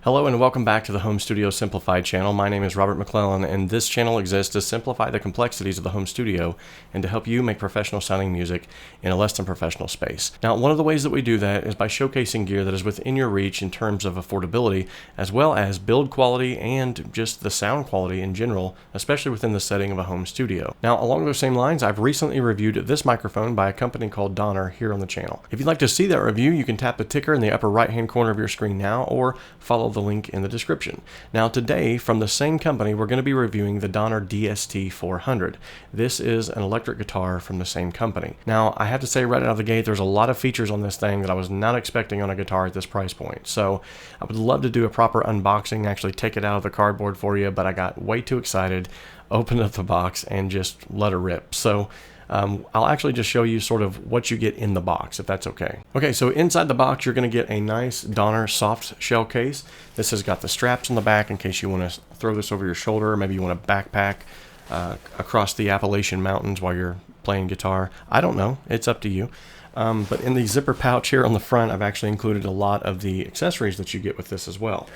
Hello and welcome back to the Home Studio Simplified channel. My name is Robert McClellan, and this channel exists to simplify the complexities of the home studio and to help you make professional sounding music in a less than professional space. Now, one of the ways that we do that is by showcasing gear that is within your reach in terms of affordability, as well as build quality and just the sound quality in general, especially within the setting of a home studio. Now, along those same lines, I've recently reviewed this microphone by a company called Donner here on the channel. If you'd like to see that review, you can tap the ticker in the upper right hand corner of your screen now, or follow the link in the description. Now today, from the same company, we're going to be reviewing the Donner DST 400. This is an electric guitar from the same company. Now, I have to say right out of the gate, there's a lot of features on this thing that I was not expecting on a guitar at this price point. So I would love to do a proper unboxing, actually take it out of the cardboard for you, but I got way too excited, opened up the box, and just let her rip. So I'll actually just show you sort of what you get in the box, if that's okay. Okay, so inside the box, you're going to get a nice Donner soft shell case. This has got the straps on the back in case you want to throw this over your shoulder, or maybe you want to backpack across the Appalachian Mountains while you're playing guitar. I don't know, it's up to you. But in the zipper pouch here on the front, I've actually included a lot of the accessories that you get with this as well.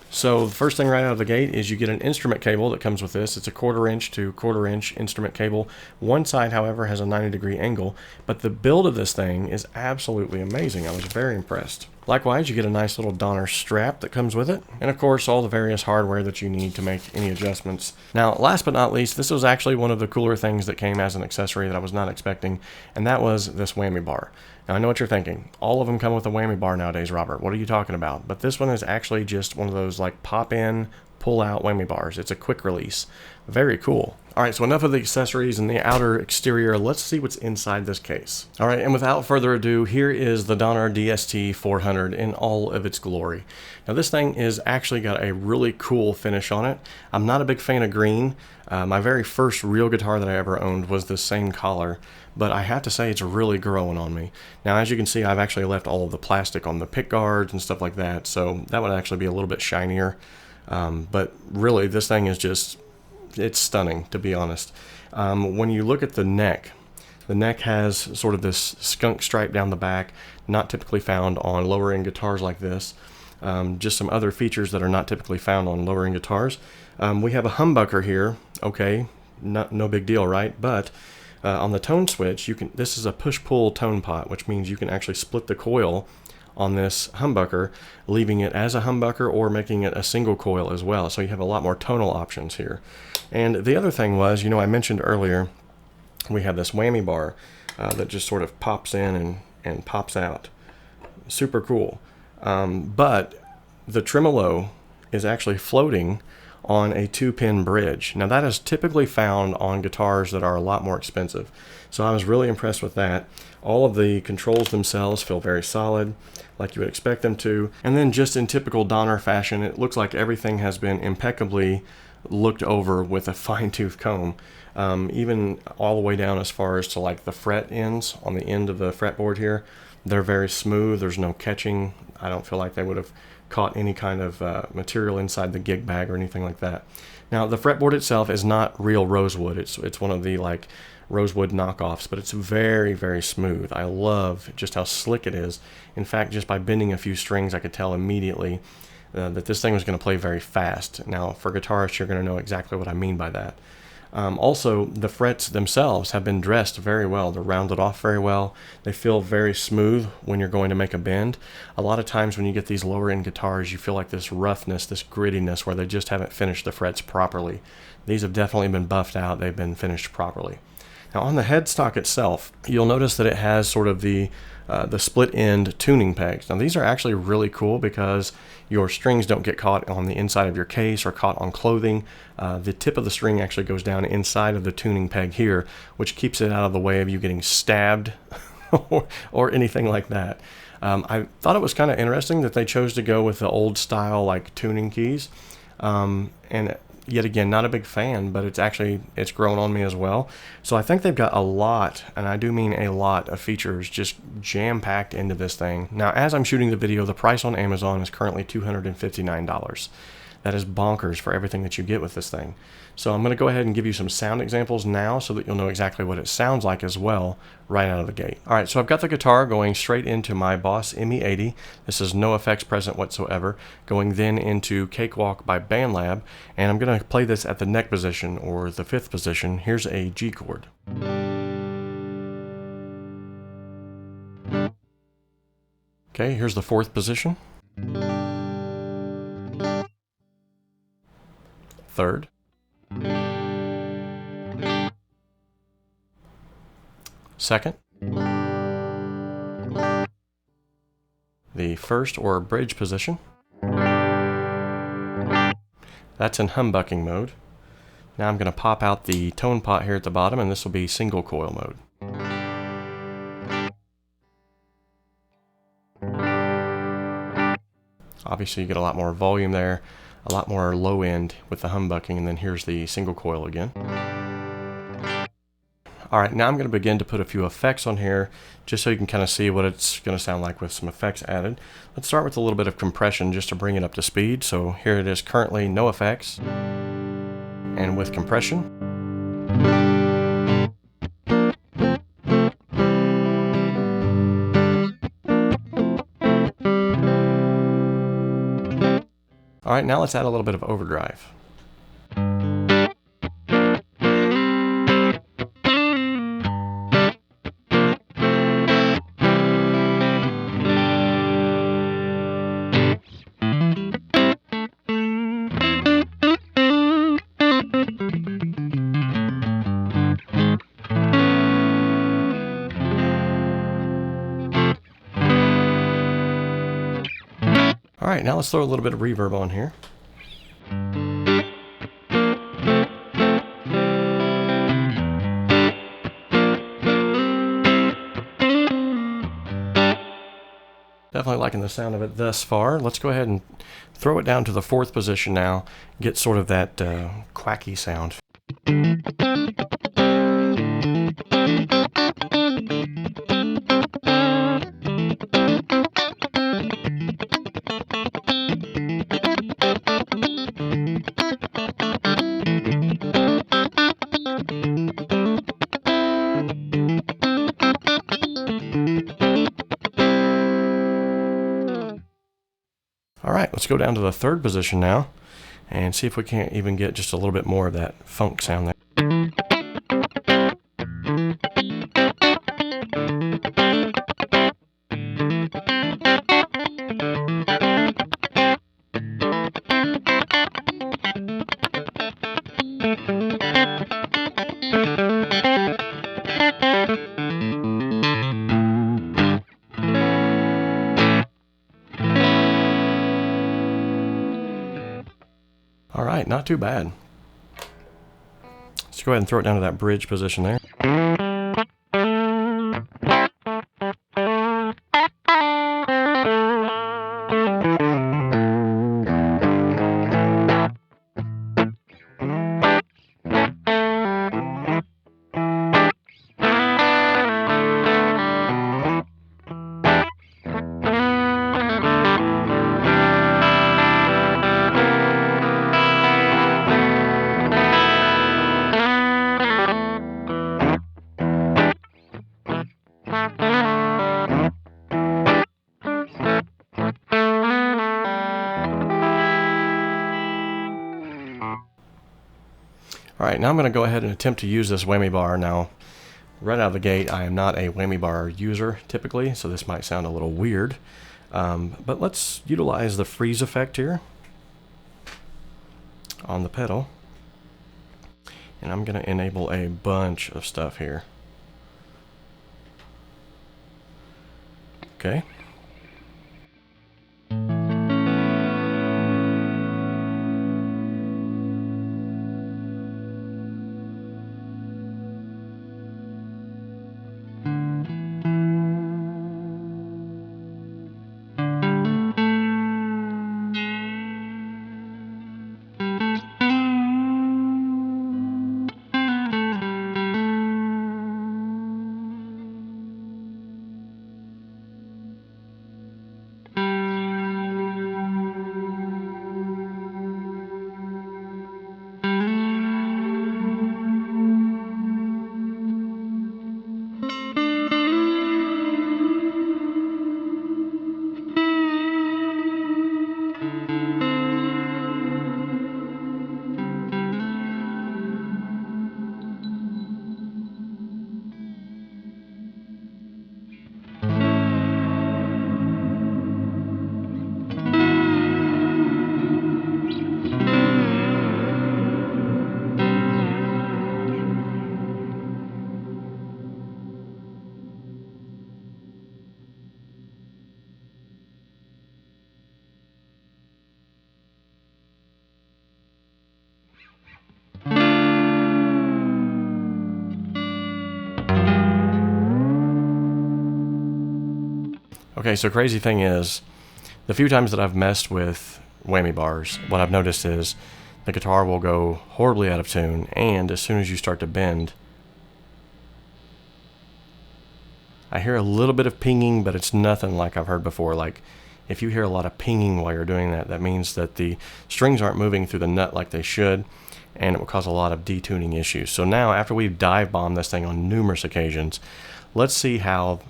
So the first thing right out of the gate is you get an instrument cable that comes with this. It's a 1/4 inch to 1/4 inch instrument cable. One side, however, has a 90-degree angle, but the build of this thing is absolutely amazing. I was very impressed. Likewise, you get a nice little Donner strap that comes with it, and of course all the various hardware that you need to make any adjustments. Now, last but not least, this was actually one of the cooler things that came as an accessory that I was not expecting, and that was this whammy bar. Now, I know what you're thinking. All of them come with a whammy bar nowadays, Robert. What are you talking about? But this one is actually just one of those like pop in, pull out whammy bars. It's a quick release. Very cool. All right, so enough of the accessories and the outer exterior. Let's see what's inside this case. All right, and without further ado, here is the Donner DST 400 in all of its glory. Now, this thing is actually got a really cool finish on it. I'm not a big fan of green. My very first real guitar that I ever owned was the same color, but I have to say it's really growing on me. Now, as you can see, I've actually left all of the plastic on the pick guards and stuff like that, so that would actually be a little bit shinier. But really, this thing is just, it's stunning, to be honest. When you look at the neck has sort of this skunk stripe down the back, not typically found on lower end guitars like this. Just some other features that are not typically found on lower end guitars. We have a humbucker here. Okay, no big deal, right? But on the tone switch, this is a push-pull tone pot, which means you can actually split the coil on this humbucker, leaving it as a humbucker or making it a single coil as well. So you have a lot more tonal options here. And the other thing was, I mentioned earlier, we have this whammy bar that just sort of pops in and pops out. Super cool. But the tremolo is actually floating on a 2-pin bridge. Now, that is typically found on guitars that are a lot more expensive. So I was really impressed with that. All of the controls themselves feel very solid, like you would expect them to. And then just in typical Donner fashion, it looks like everything has been impeccably looked over with a fine-tooth comb, even all the way down as far as to like the fret ends on the end of the fretboard here. They're very smooth. There's no catching. I don't feel like they would have caught any kind of material inside the gig bag or anything like that. Now, the fretboard itself is not real rosewood. It's one of the like rosewood knockoffs, but it's very, very smooth. I love just how slick it is. In fact, just by bending a few strings, I could tell immediately that this thing was going to play very fast. Now, for guitarists, you're going to know exactly what I mean by that. Also, the frets themselves have been dressed very well. They're rounded off very well. They feel very smooth when you're going to make a bend. A lot of times when you get these lower end guitars, you feel like this roughness, this grittiness, where they just haven't finished the frets properly. These have definitely been buffed out. They've been finished properly. Now, on the headstock itself, you'll notice that it has sort of the split end tuning pegs. Now, these are actually really cool because your strings don't get caught on the inside of your case or caught on clothing. The tip of the string actually goes down inside of the tuning peg here, which keeps it out of the way of you getting stabbed or anything like that. I thought it was kind of interesting that they chose to go with the old style like tuning keys. And yet again, not a big fan, but it's grown on me as well. So I think they've got a lot, and I do mean a lot of features just jam-packed into this thing. Now, as I'm shooting the video, the price on Amazon is currently $259. that is bonkers for everything that you get with this thing. So I'm going to go ahead and give you some sound examples now so that you'll know exactly what it sounds like as well right out of the gate. All right, so I've got the guitar going straight into my Boss ME80. This is no effects present whatsoever. Going then into Cakewalk by BandLab, and I'm going to play this at the neck position or the 5th position. Here's a G chord. Okay, here's the 4th position. 3rd. Second. The 1st or bridge position. That's in humbucking mode. Now I'm going to pop out the tone pot here at the bottom, and this will be single coil mode. Obviously you get a lot more volume there, a lot more low end with the humbucking, and then here's the single coil again. Alright, now I'm going to begin to put a few effects on here just so you can kind of see what it's going to sound like with some effects added. Let's start with a little bit of compression just to bring it up to speed. So here it is, currently no effects, and with compression. Alright, now let's add a little bit of overdrive. Alright, now let's throw a little bit of reverb on here. Definitely liking the sound of it thus far. Let's go ahead and throw it down to the 4th position now, get sort of that quacky sound. Alright, let's go down to the 3rd position now and see if we can't even get just a little bit more of that funk sound there. Alright, not too bad. Let's go ahead and throw it down to that bridge position there. Alright, now I'm going to go ahead and attempt to use this whammy bar. Now, right out of the gate, I am not a whammy bar user typically, so this might sound a little weird. But let's utilize the freeze effect here on the pedal. And I'm going to enable a bunch of stuff here. Okay. Okay, so crazy thing is, the few times that I've messed with whammy bars, what I've noticed is the guitar will go horribly out of tune, and as soon as you start to bend, I hear a little bit of pinging, but it's nothing like I've heard before. Like, if you hear a lot of pinging while you're doing that, that means that the strings aren't moving through the nut like they should, and it will cause a lot of detuning issues. So now, after we've dive bombed this thing on numerous occasions, let's see how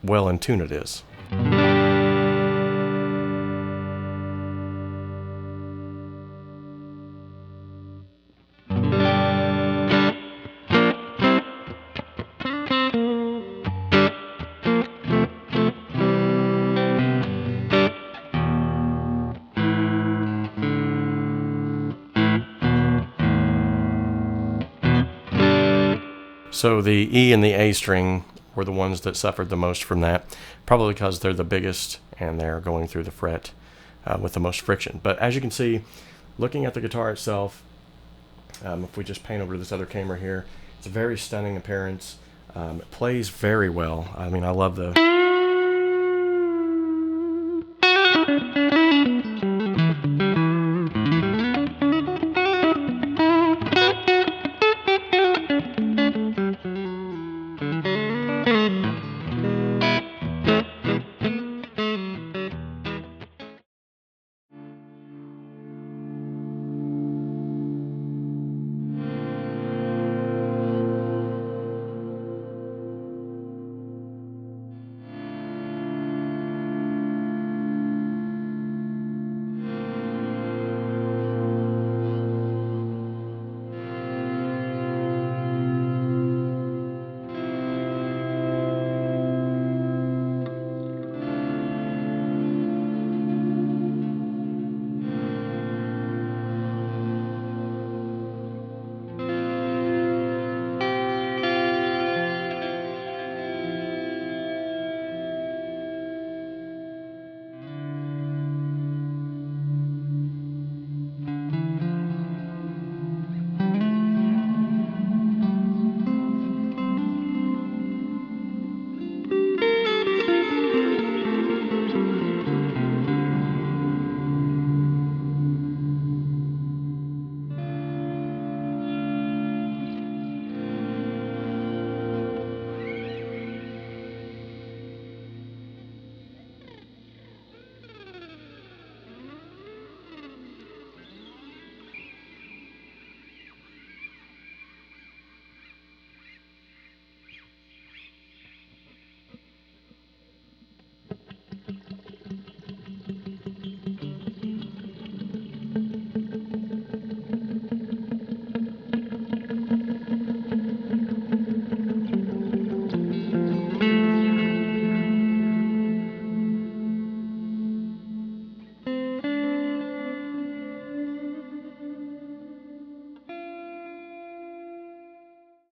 well in tune it is. So the E and the A string were the ones that suffered the most from that, probably because they're the biggest and they're going through the fret with the most friction. But as you can see, looking at the guitar itself, if we just pan over to this other camera here, it's a very stunning appearance. It plays very well. I mean, I love the